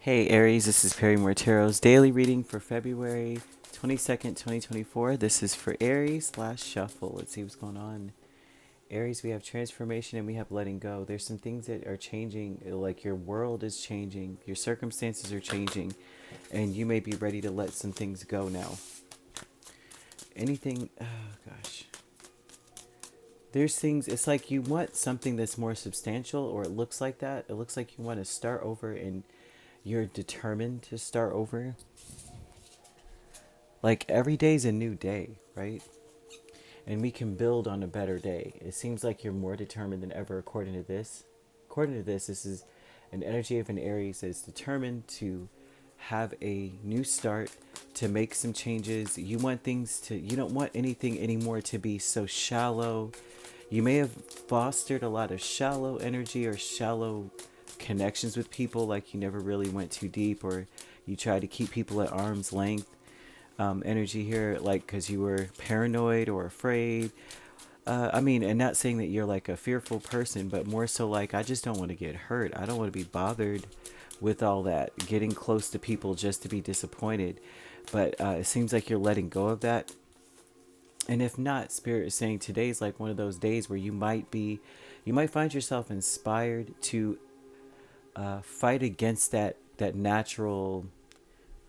Hey Aries, this is Perrymore Tarot's daily reading for February 22nd, 2024. This is for Aries / shuffle. Let's see what's going on. Aries, we have transformation and we have letting go. There's some things that are changing, like your world is changing, your circumstances are changing, and you may be ready to let some things go now. Anything, oh gosh. There's things, it's like you want something that's more substantial, or it looks like that. It looks like you want to start over and you're determined to start over. Like every day's a new day, right? And we can build on a better day. It seems like you're more determined than ever according to this. According to this is an energy of an Aries that is determined to have a new start, to make some changes. You want things to, you don't want anything anymore to be so shallow. You may have fostered a lot of shallow energy or shallow connections with people, like you never really went too deep, or you tried to keep people at arm's length. Energy here, like because you were paranoid or afraid. And not saying that you're like a fearful person, but more so like, I just don't want to get hurt. I don't want to be bothered with all that, getting close to people just to be disappointed. But it seems like you're letting go of that. And if not, Spirit is saying today's like one of those days where you might find yourself inspired to fight against that natural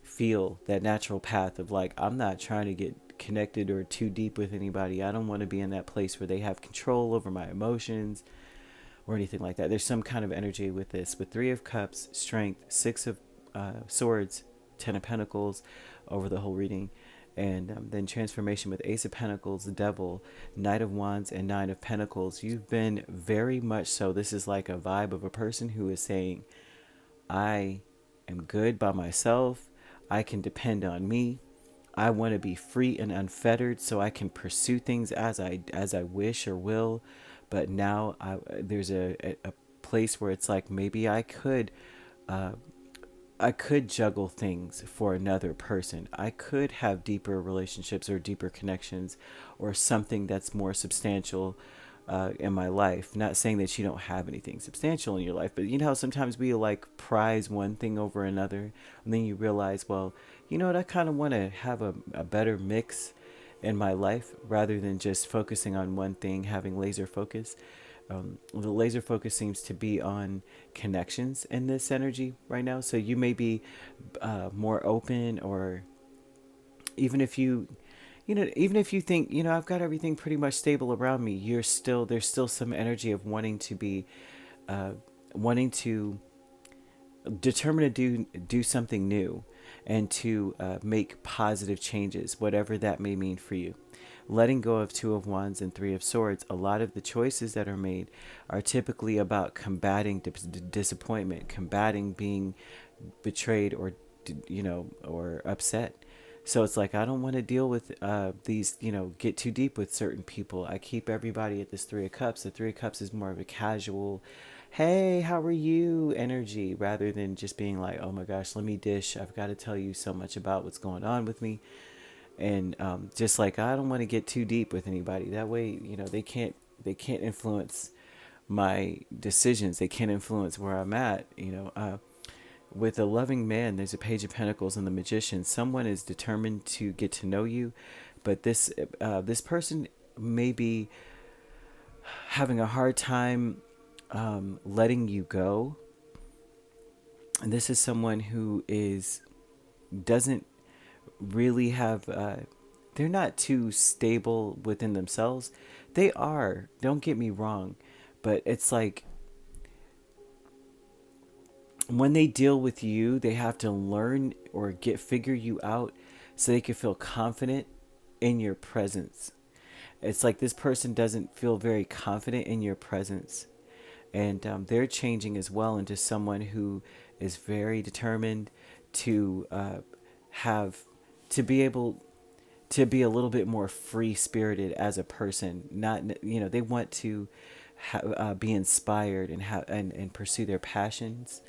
feel, that natural path of like, I'm not trying to get connected or too deep with anybody. I don't want to be in that place where they have control over my emotions or anything like that. There's some kind of energy with this, with 3 of Cups, Strength, 6 of Swords, 10 of Pentacles over the whole reading. And then transformation with Ace of Pentacles, the Devil, Knight of Wands, and 9 of Pentacles. You've been very much so. This is like a vibe of a person who is saying, I am good by myself. I can depend on me. I want to be free and unfettered so I can pursue things as I wish or will. But now there's a place where it's like, maybe I could juggle things for another person. I could have deeper relationships or deeper connections or something that's more substantial in my life. Not saying that you don't have anything substantial in your life, but you know how sometimes we like prize one thing over another, and then you realize, well, you know what, I kind of want to have a better mix in my life rather than just focusing on one thing, having laser focus. The laser focus seems to be on connections in this energy right now. So you may be more open, or even if even if you think, I've got everything pretty much stable around me, there's still some energy of wanting to be, wanting to determine to do something new and to make positive changes, whatever that may mean for you. Letting go of 2 of Wands and 3 of Swords, a lot of the choices that are made are typically about combating disappointment, combating being betrayed or upset. So it's like, I don't want to deal with these, get too deep with certain people. I keep everybody at this 3 of Cups. The 3 of Cups is more of a casual, hey, how are you energy, rather than just being like, oh my gosh, let me dish. I've got to tell you so much about what's going on with me. And just like, I don't want to get too deep with anybody. That way, they can't influence my decisions. They can't influence where I'm at, with a loving man, there's a Page of Pentacles and the Magician. Someone is determined to get to know you, but this person may be having a hard time letting you go. And this is someone who doesn't really have. They're not too stable within themselves. They are. Don't get me wrong, but it's like, when they deal with you, they have to learn or figure you out so they can feel confident in your presence. It's like this person doesn't feel very confident in your presence. And they're changing as well into someone who is very determined to be able to be a little bit more free spirited as a person. Not, they want to be inspired and pursue their passions.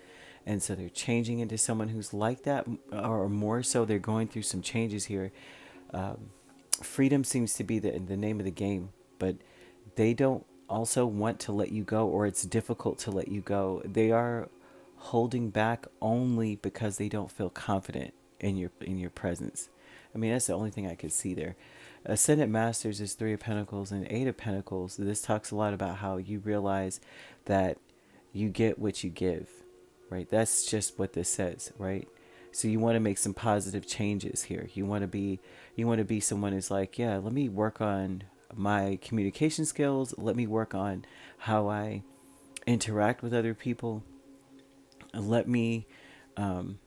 And so they're changing into someone who's like that, or more so, they're going through some changes here. Freedom seems to be the name of the game, but they don't also want to let you go, or it's difficult to let you go. They are holding back only because they don't feel confident in your presence. I mean, that's the only thing I could see there. Ascendant Masters is Three of Pentacles and Eight of Pentacles. This talks a lot about how you realize that you get what you give, right? That's just what this says, right? So you want to make some positive changes here. You want to be someone who's like, yeah, let me work on my communication skills. Let me work on how I interact with other people. Let me um,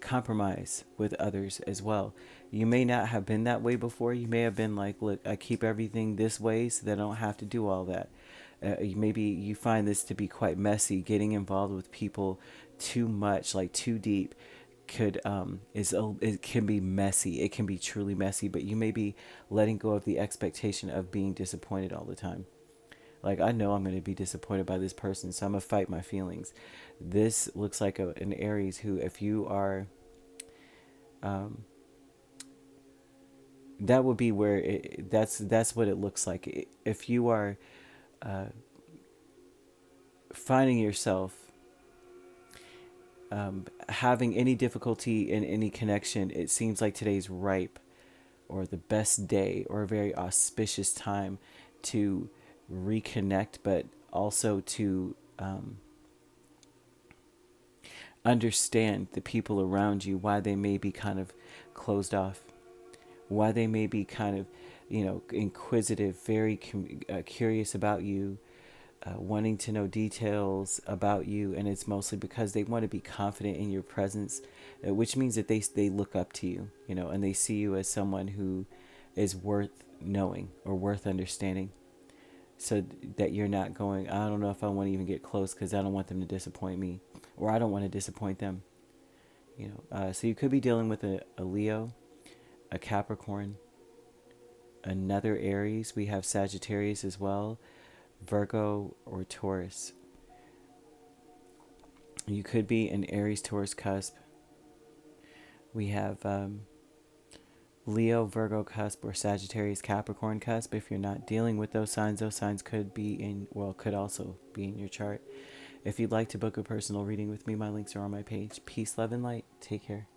compromise with others as well. You may not have been that way before. You may have been like, look, I keep everything this way so that I don't have to do all that. Maybe you find this to be quite messy. Getting involved with people too much, like too deep, it can be messy. It can be truly messy. But you may be letting go of the expectation of being disappointed all the time. Like, I know I'm going to be disappointed by this person, so I'm going to fight my feelings. This looks like an Aries who, if you are, that would be where that's what it looks like. If you are finding yourself having any difficulty in any connection, it seems like today's ripe, or the best day, or a very auspicious time to reconnect, but also to understand the people around you, why they may be kind of closed off, why they may be kind of, inquisitive, very curious about you, wanting to know details about you, and it's mostly because they want to be confident in your presence, which means that they look up to you, and they see you as someone who is worth knowing or worth understanding. So that you're not going, I don't know if I want to even get close because I don't want them to disappoint me, or I don't want to disappoint them. So you could be dealing with a Leo, a Capricorn, another Aries. We have Sagittarius as well, Virgo, or Taurus. You could be an Aries Taurus cusp. We have Leo, Virgo cusp, or Sagittarius, Capricorn cusp. If you're not dealing with those signs could could also be in your chart. If you'd like to book a personal reading with me, my links are on my page. Peace, love, and light. Take care.